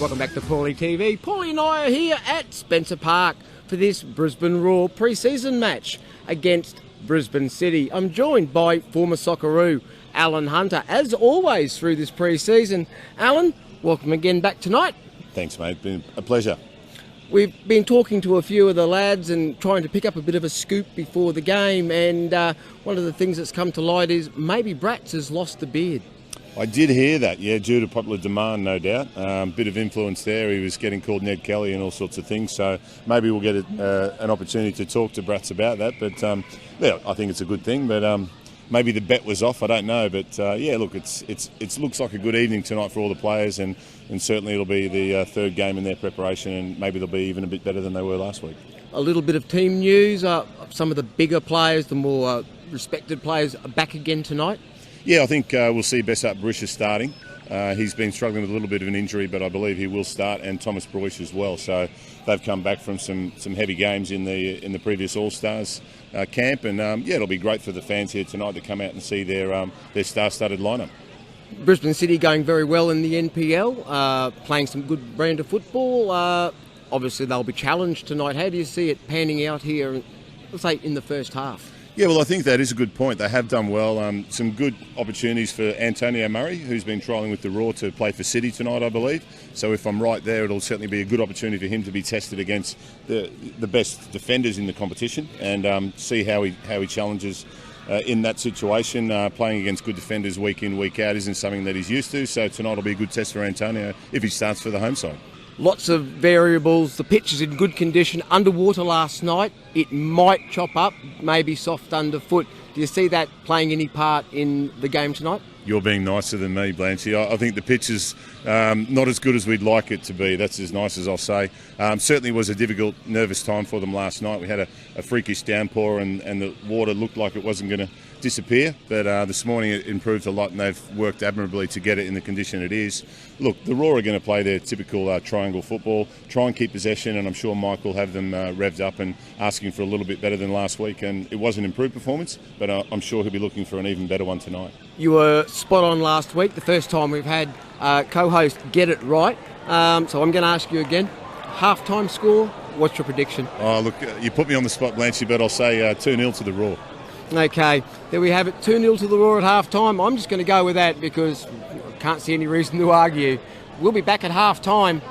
Welcome back to Paulie TV. Paulie and I are here at Spencer Park for this Brisbane Roar pre-season match against Brisbane City. I'm joined by former Socceroo Alan Hunter, as always through this pre-season. Alan, welcome again back tonight. Thanks, mate. Been a pleasure. We've been talking to a few of the lads and trying to pick up a bit of a scoop before the game, and one of the things that's come to light is maybe Bratz has lost the beard. I did hear that, yeah, due to popular demand, no doubt. Bit of influence there. He was getting called Ned Kelly and all sorts of things, so maybe we'll get an opportunity to talk to Bratz about that. But yeah, I think it's a good thing. But maybe the bet was off. I don't know. But yeah, look, it looks like a good evening tonight for all the players, and certainly it'll be the third game in their preparation, and maybe they'll be even a bit better than they were last week. A little bit of team news. Some of the bigger players, the more respected players, are back again tonight. Yeah, I think we'll see Bessart Barisha starting. He's been struggling with a little bit of an injury, but I believe he will start, and Thomas Broish as well. So they've come back from some heavy games in the previous All-Stars camp, and yeah, it'll be great for the fans here tonight to come out and see their star-studded lineup. Brisbane City going very well in the NPL, playing some good brand of football. Obviously, they'll be challenged tonight. How do you see it panning out here, let's say, in the first half? Yeah, well, I think that is a good point. They have done well. Some good opportunities for Antonio Murray, who's been trialling with the Roar to play for City tonight, I believe. So if I'm right there, it'll certainly be a good opportunity for him to be tested against the best defenders in the competition, and see how he challenges in that situation. Playing against good defenders week in, week out isn't something that he's used to. So tonight will be a good test for Antonio if he starts for the home side. Lots of variables. The pitch is in good condition. Underwater last night. It might chop up, maybe soft underfoot. Do you see that playing any part in the game tonight? You're being nicer than me, Blanch. I think the pitch is not as good as we'd like it to be. That's as nice as I'll say. Certainly was a difficult, nervous time for them last night. We had a freakish downpour, and the water looked like it wasn't going to disappear. But this morning it improved a lot, and they've worked admirably to get it in the condition it is. Look, the Roar are going to play their typical triangle football, try and keep possession, and I'm sure Mike will have them revved up and asking for a little bit better than last week. And it was an improved performance, but I'm sure he'll be looking for an even better one tonight. You were spot on last week, the first time we've had co-host get it right. So I'm going to ask you again, half-time score, what's your prediction? Oh, look, you put me on the spot, Blanchy, but I'll say 2-0 to the Roar. Okay, there we have it, 2-0 to the Roar at half-time. I'm just going to go with that because I can't see any reason to argue. We'll be back at half-time.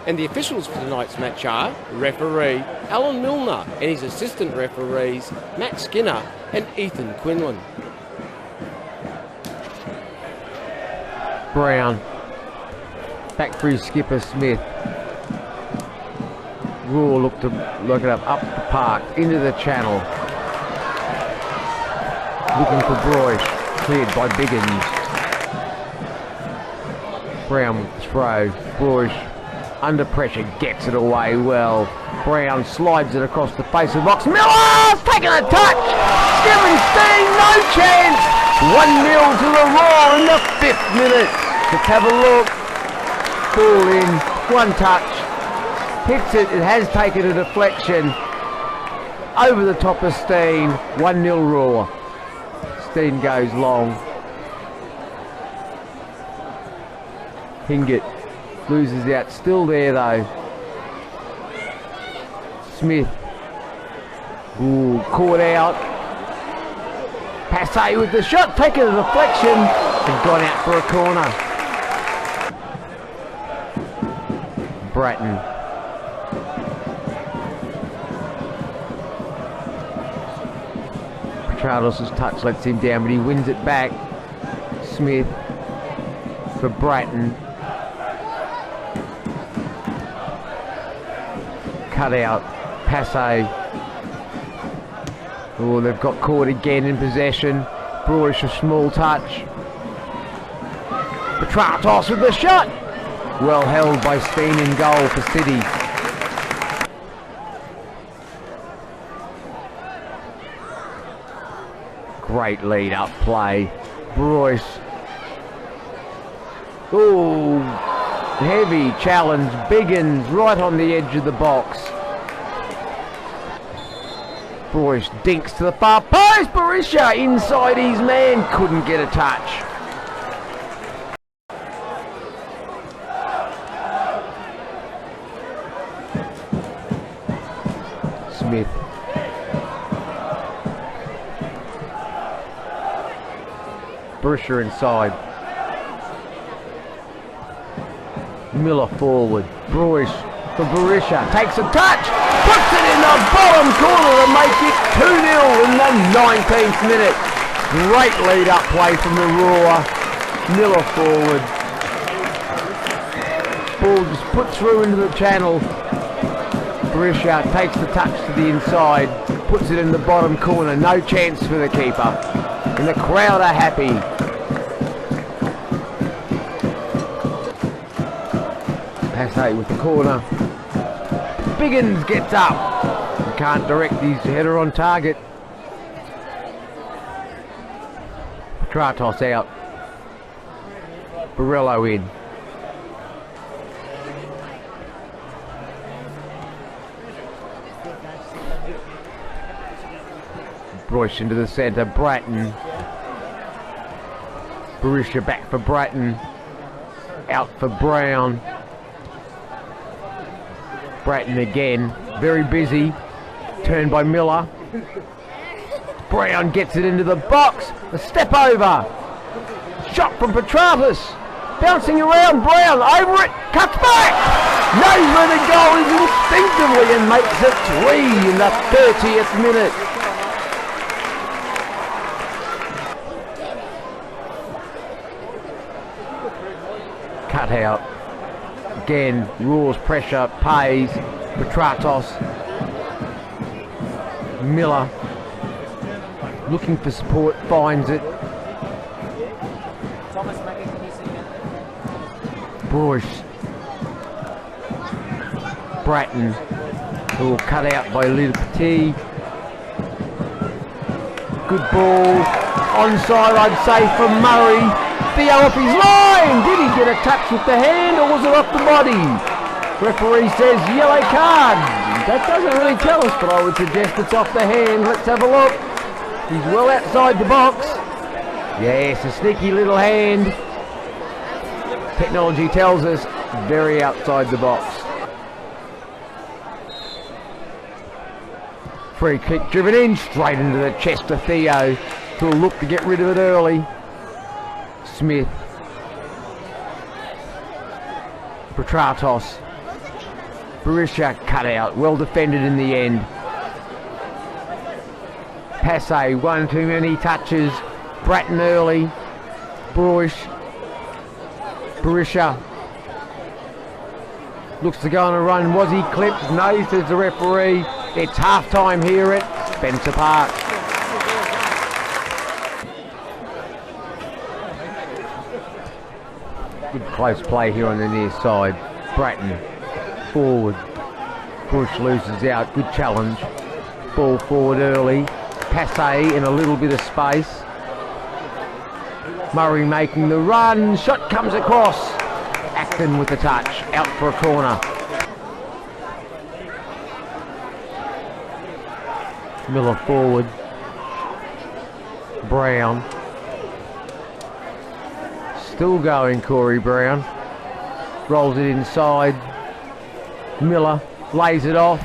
And the officials for tonight's match are referee Alan Milner and his assistant referees Matt Skinner and Ethan Quinlan. Brown, back for his skipper Smith. Roar look it up the park, into the channel. Looking for Broish, cleared by Biggins. Brown with the throw. Broish under pressure, gets it away well. Brown slides it across the face of the box. Miller's taking a touch! Steen, no chance! 1-0 to the Roar in the 5th minute. Let's have a look. Ball in, one touch. Hits it, it has taken a deflection. Over the top of Steen, 1-0 Roar. Steen goes long. Hingett loses out, still there though. Smith, ooh, caught out. Passe with the shot, taking a deflection and gone out for a corner. Bratton. Petrados' touch lets him down, but he wins it back. Smith for Bratton. Cut out. Passe. Oh, they've got caught again in possession. Broish a small touch. Petratos with the shot. Well held by Steen in goal for City. Great lead up play. Broish. Ooh, heavy challenge. Biggins right on the edge of the box. Broish dinks to the far post. Barisha inside his man. Couldn't get a touch. Smith. Barisha inside. Miller forward. Bruish for Barisha. Takes a touch. Puts it in the bottom corner to make it 2-0 in the 19th minute. Great lead up play from the Roar. Miller forward. Ball just put through into the channel. Barisha takes the touch to the inside. Puts it in the bottom corner. No chance for the keeper. And the crowd are happy. Passe with the corner. Biggins gets up. He can't direct his header on target. Tratos out. Borello in. Bruish into the centre. Bratton. Barisha back for Bratton. Out for Brown. Bratton again. Very busy. Turned by Miller. Brown gets it into the box. A step over. Shot from Petratus. Bouncing around. Brown over it. Cuts back. Knows where the goal is instinctively and makes it 3 in the 30th minute. Cut out. Again, Roar's pressure pays. Petratos. Miller. Looking for support, finds it. Bruish. Bratton, who will cut out by Little Petit. Good ball. Onside, I'd say, from Murray. Theo off his line. Did he get a touch with the hand or was it off the body? Referee says yellow card. That doesn't really tell us, but I would suggest it's off the hand. Let's have a look. He's well outside the box. Yes, a sneaky little hand. Technology tells us very outside the box. Free kick driven in, straight into the chest of Theo, who will look to get rid of it early. Smith. Petratos. Barisha cut out, well defended in the end. Passe, one too many touches. Bratton early. Bruish. Barisha. Looks to go on a run. Was he clipped? No, says the referee. It's half time here at Spencer Park. Good close play here on the near side. Bratton forward. Bush loses out. Good challenge. Ball forward early. Passe in a little bit of space. Murray making the run. Shot comes across. Acton with the touch. Out for a corner. Miller forward. Brown. Still going, Corey Brown. Rolls it inside. Miller lays it off.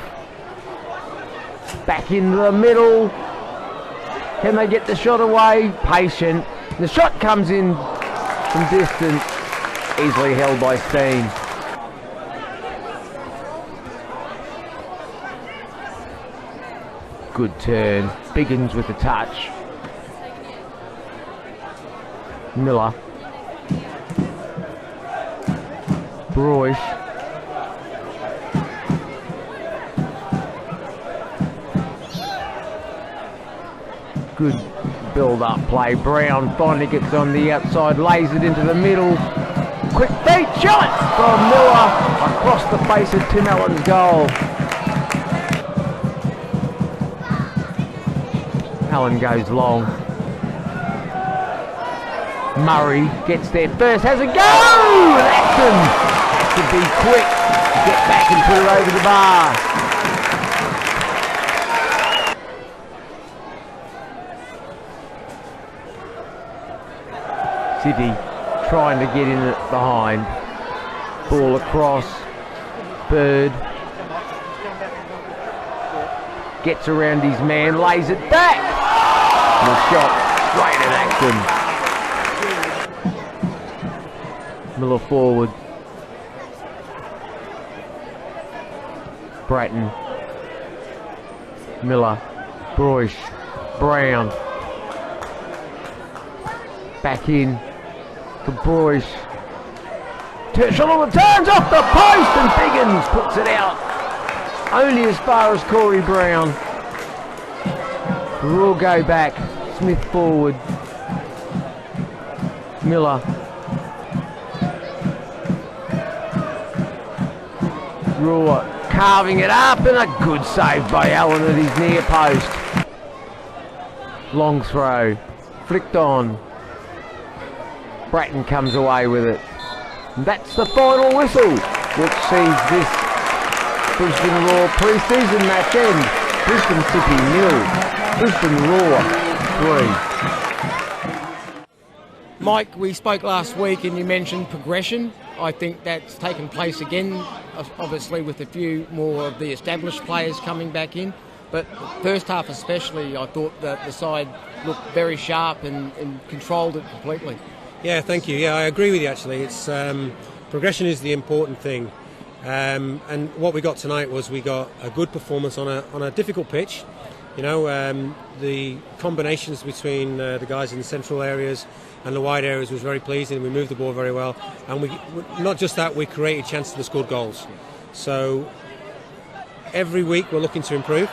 Back into the middle. Can they get the shot away? Patient. The shot comes in from distance. Easily held by Steen. Good turn. Biggins with the touch. Miller. Bruish. Good build-up play. Brown finally gets on the outside, lays it into the middle. Quick feet shot from Miller across the face of Tim Allen's goal. Allen goes long. Murray gets there first, has a go! And Acton has to be quick, get back and put it over the bar. City trying to get in it behind. Ball across. Bird. Gets around his man, lays it back. And the shot straight in action. Miller forward. Bratton. Miller. Broish. Brown. Back in to Broish. Tertial turns off the post and Biggins puts it out. Only as far as Corey Brown. We'll go back. Smith forward. Miller. Raw carving it up and a good save by Allen at his near post. Long throw. Flicked on. Bratton comes away with it. And that's the final whistle, which sees this Brisbane Roar pre-season match end. Brisbane City 0, Brisbane Roar 3. Mike, we spoke last week and you mentioned progression. I think that's taken place again, obviously with a few more of the established players coming back in. But first half especially, I thought that the side looked very sharp and controlled it completely. Yeah, thank you. Yeah, I agree with you actually. It's progression is the important thing. And what we got tonight was we got a good performance on a difficult pitch. You know, the combinations between the guys in the central areas and the wide areas was very pleasing. We moved the ball very well, and we not just that, we created chances to score goals. So every week we're looking to improve.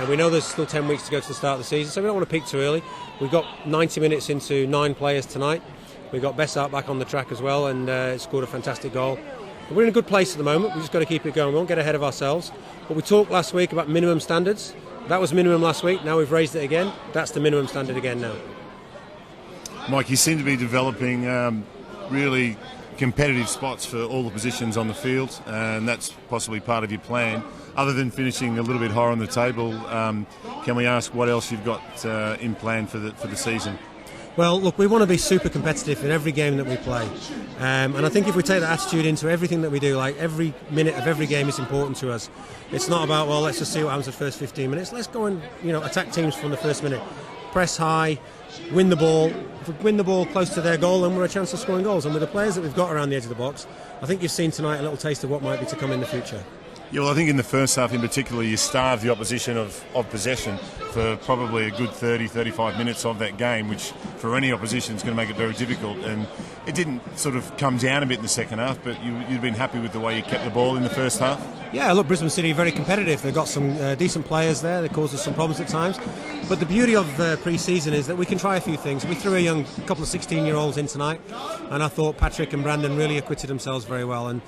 We know there's still 10 weeks to go to the start of the season, so we don't want to peak too early. We've got 90 minutes into 9 players tonight. We've got Bessart back on the track as well, and scored a fantastic goal. We're in a good place at the moment. We've just got to keep it going. We won't get ahead of ourselves. But we talked last week about minimum standards. That was minimum last week. Now we've raised it again. That's the minimum standard again now. Mike, you seem to be developing really competitive spots for all the positions on the field, and that's possibly part of your plan. Other than finishing a little bit higher on the table, can we ask what else you've got in plan for the season? Well, look, we want to be super competitive in every game that we play. And I think if we take that attitude into everything that we do, like every minute of every game is important to us. It's not about, well, let's just see what happens the first 15 minutes. Let's go and, attack teams from the first minute. Press high, win the ball. If we win the ball close to their goal, then we're a chance of scoring goals. And with the players that we've got around the edge of the box, I think you've seen tonight a little taste of what might be to come in the future. Yeah, well, I think in the first half in particular, you starved the opposition of possession for probably a good 30, 35 minutes of that game, which for any opposition is going to make it very difficult. And it didn't sort of come down a bit in the second half, but you've been happy with the way you kept the ball in the first half? Yeah, look, Brisbane City very competitive. They've got some decent players there. They caused us some problems at times. But the beauty of pre-season is that we can try a few things. We threw a couple of 16-year-olds in tonight, and I thought Patrick and Brandon really acquitted themselves very well. And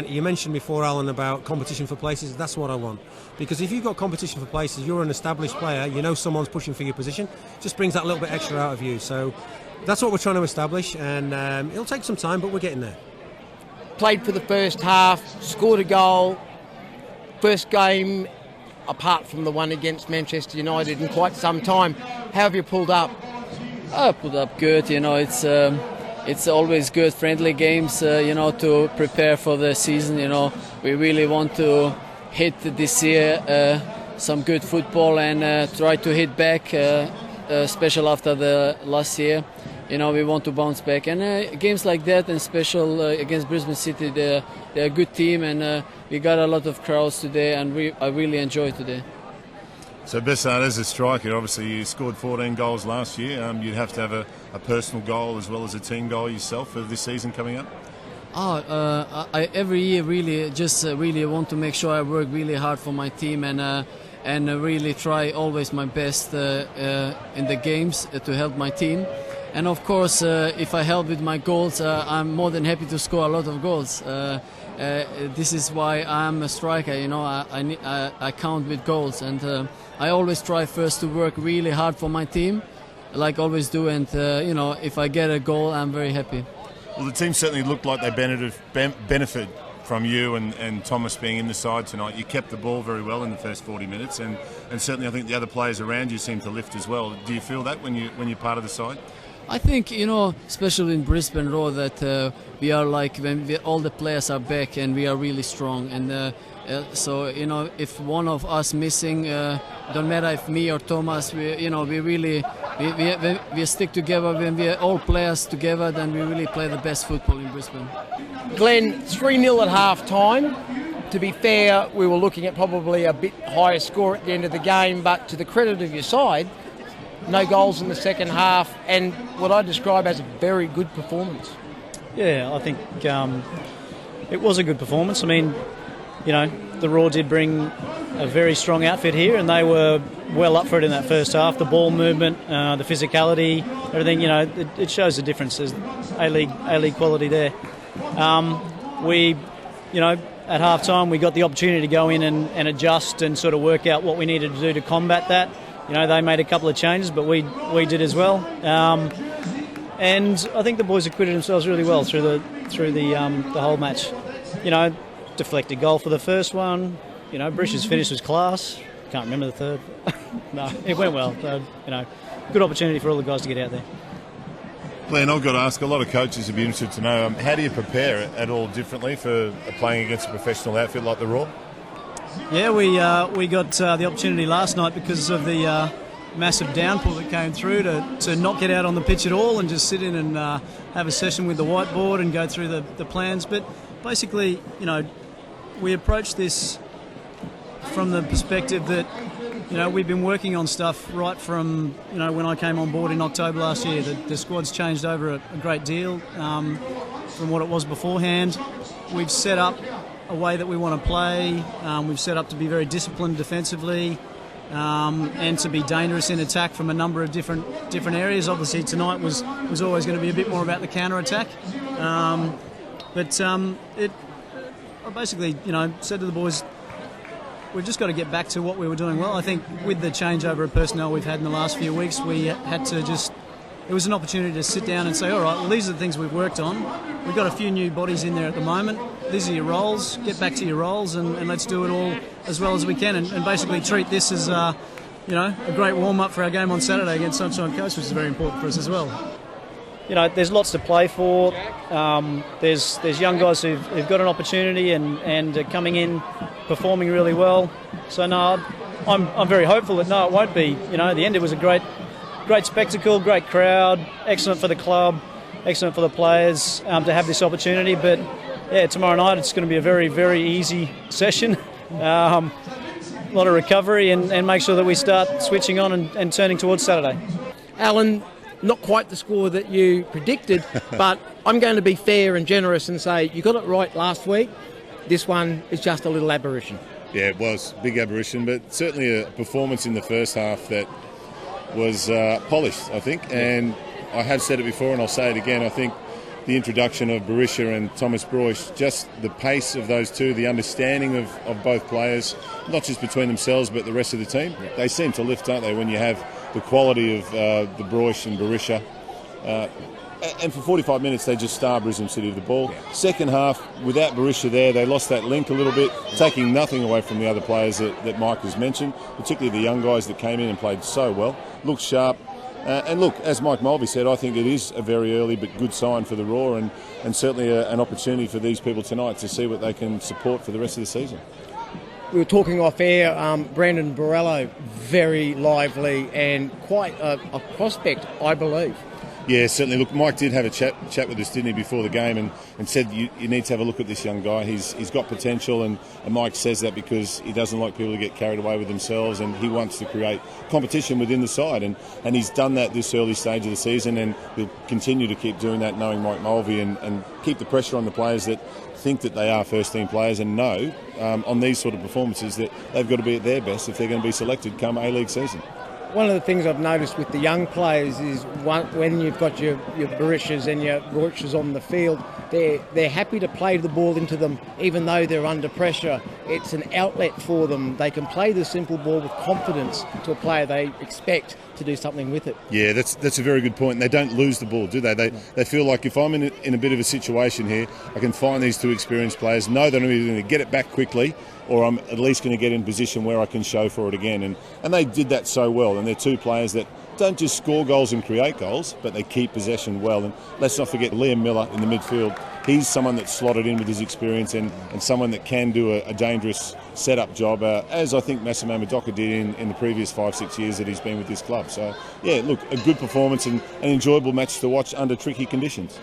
you mentioned before, Alan, about competition for places. That's what I want. Because if you've got competition for places, you're an established player, you know someone's pushing for your position, it just brings that little bit extra out of you. So that's what we're trying to establish, and it'll take some time, but we're getting there. Played for the first half, scored a goal. First game, apart from the one against Manchester United, in quite some time. How have you pulled up? I pulled up good. It's always good, friendly games. To prepare for the season. We really want to hit this year some good football and try to hit back, especially after the last year. We want to bounce back, and games like that, and special against Brisbane City, they're a good team, and we got a lot of crowds today, and I really enjoyed today. So Bessart, as a striker, obviously you scored 14 goals last year. You'd have to have a personal goal as well as a team goal yourself for this season coming up? I every year really want to make sure I work really hard for my team, and really try always my best in the games to help my team. And of course, if I help with my goals, I'm more than happy to score a lot of goals. This is why I'm a striker. I count with goals, and I always try first to work really hard for my team, like I always do. And if I get a goal, I'm very happy. Well, the team certainly looked like they benefit from you and Thomas being in the side tonight. You kept the ball very well in the first 40 minutes, and certainly I think the other players around you seem to lift as well. Do you feel that when you're part of the side? I think, especially in Brisbane Roar, that we are like when all the players are back and we are really strong, and So if one of us missing, don't matter if me or Thomas, we really we stick together. When we are all players together, then we really play the best football in Brisbane. Glenn, 3-0 at half time. To be fair, we were looking at probably a bit higher score at the end of the game, but to the credit of your side, no goals in the second half, and what I describe as a very good performance. Yeah, I think it was a good performance. I mean, the Raw did bring a very strong outfit here, and they were well up for it in that first half. The ball movement, the physicality, everything, it shows the difference. There's A-League quality there. At half time, we got the opportunity to go in and adjust and sort of work out what we needed to do to combat that. They made a couple of changes, but we did as well. And I think the boys acquitted themselves really well through the whole match. Deflected goal for the first one. Brish's finish was class. Can't remember the third. No, it went well. So, good opportunity for all the guys to get out there. Glenn, I've got to ask, a lot of coaches would be interested to know, how do you prepare at all differently for playing against a professional outfit like the Raw? Yeah, we got the opportunity last night because of the massive downpour that came through to not get out on the pitch at all and just sit in and have a session with the whiteboard and go through the plans. But basically, we approached this from the perspective that we've been working on stuff right from when I came on board in October last year. The squad's changed over a great deal from what it was beforehand. We've set up a way that we want to play. We've set up to be very disciplined defensively and to be dangerous in attack from a number of different areas. Obviously tonight was always going to be a bit more about the counter attack. I basically said to the boys, we've just got to get back to what we were doing well. I think with the changeover of personnel we've had in the last few weeks, we had to it was an opportunity to sit down and say, all right, well, these are the things we've worked on. We've got a few new bodies in there at the moment. These are your roles. Get back to your roles and let's do it all as well as we can and basically treat this as a great warm-up for our game on Saturday against Sunshine Coast, which is very important for us as well. There's lots to play for. There's young guys who've got an opportunity and are coming in, performing really well. So no, I'm very hopeful that no, it won't be. At the end it was a great spectacle, great crowd, excellent for the club, excellent for the players to have this opportunity. But yeah, tomorrow night it's going to be a very, very easy session. A lot of recovery and make sure that we start switching on and turning towards Saturday. Alan, not quite the score that you predicted, but I'm going to be fair and generous and say you got it right last week. This one is just a little aberration. Yeah, it was a big aberration, but certainly a performance in the first half that was polished, I think. And I have said it before and I'll say it again, I think the introduction of Berisha and Thomas Broich, just the pace of those two, the understanding of both players, not just between themselves but the rest of the team, they seem to lift, don't they, when you have the quality of the Broich and Berisha. And for 45 minutes they just starved Brisbane City of the ball. Yeah. Second half, without Berisha there, they lost that link a little bit, taking nothing away from the other players that Mike has mentioned, particularly the young guys that came in and played so well, looked sharp. And look, as Mike Mulvey said, I think it is a very early but good sign for the Raw and certainly an opportunity for these people tonight to see what they can support for the rest of the season. We were talking off air, Brandon Borrello, very lively and quite a prospect, I believe. Yeah, certainly. Look, Mike did have a chat with us, didn't he, before the game and said you need to have a look at this young guy. He's got potential and Mike says that because he doesn't like people to get carried away with themselves and he wants to create competition within the side and he's done that this early stage of the season and he'll continue to keep doing that knowing Mike Mulvey and keep the pressure on the players that think that they are first team players and know on these sort of performances that they've got to be at their best if they're going to be selected come A-League season. One of the things I've noticed with the young players is when you've got your Berishas and your Roiches on the field, they're happy to play the ball into them even though they're under pressure. It's an outlet for them. They can play the simple ball with confidence to a player they expect to do something with it. Yeah, that's a very good point. They don't lose the ball, do they? They feel like if I'm in a bit of a situation here, I can find these two experienced players, know that I'm either going to get it back quickly or I'm at least going to get in position where I can show for it again. And they did that so well. And they're two players that don't just score goals and create goals, but they keep possession well. And let's not forget Liam Miller in the midfield. he's someone that's slotted in with his experience and someone that can do a dangerous setup job, as I think Massimo Madoka did in the previous 5-6 years that he's been with this club. So, yeah, look, a good performance and an enjoyable match to watch under tricky conditions.